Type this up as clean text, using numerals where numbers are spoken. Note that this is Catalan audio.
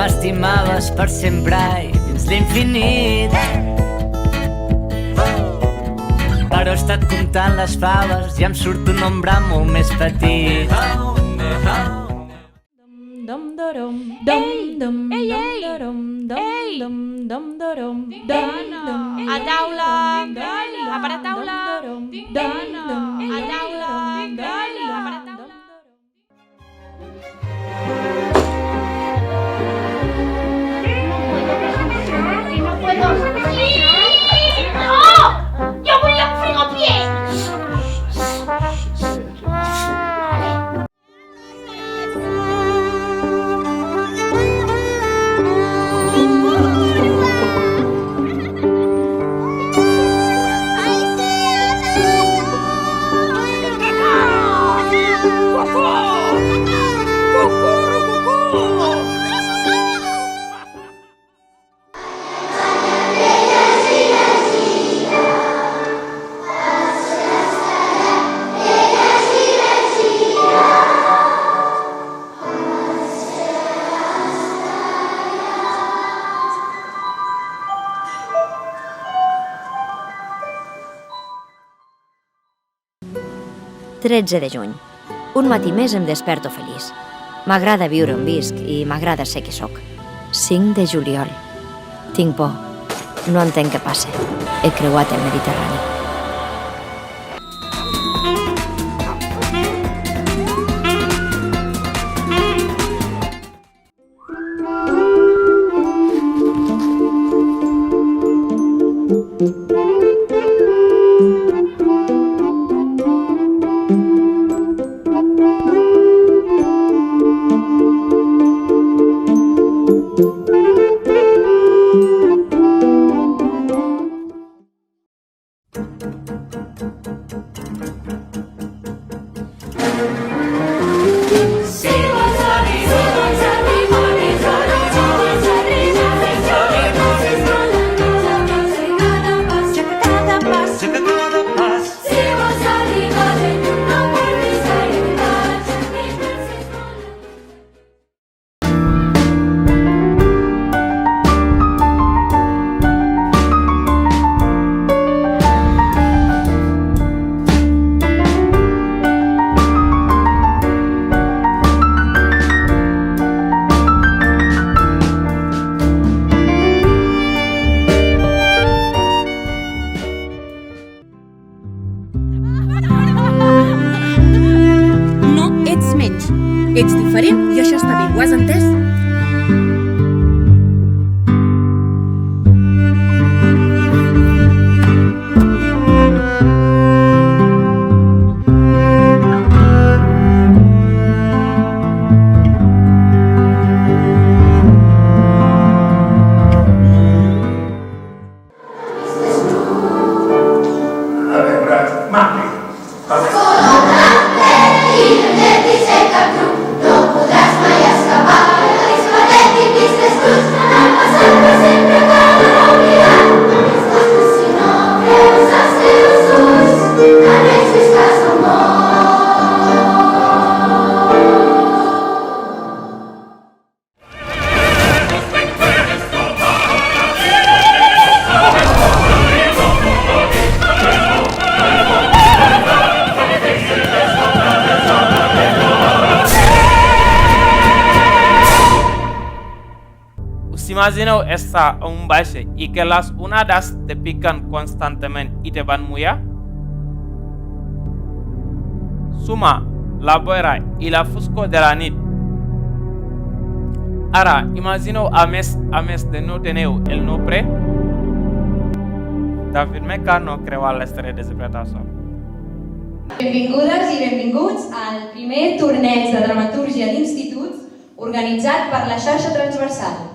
m'estimaves per sempre i fins l'infinit. Però he estat comptant les faves i em surt un nombre molt més petit. A taula! A per a taula! A taula! A per a taula! No puedo. ¡No! ¡Yo voy a frigopié! «13 de juny. Un matí més em desperto feliç. M'agrada viure on visc i m'agrada ser qui sóc. 5 de juliol. Tinc por. No entenc què passa. He creuat el Mediterrani. Ets diferent i això està bé, ho has entès? Imagineu estar a un valle y que las onadas te pican constantemente y te van muy a. Suma la boira y la fusco de la nit. Ara, imagineu a més de no teneu el no pre, d'afirmar que no creu a l'estereotipizació. Benvingudes i benvinguts al primer torneig de dramatúrgia d'instituts organitzat per la xarxa transversal.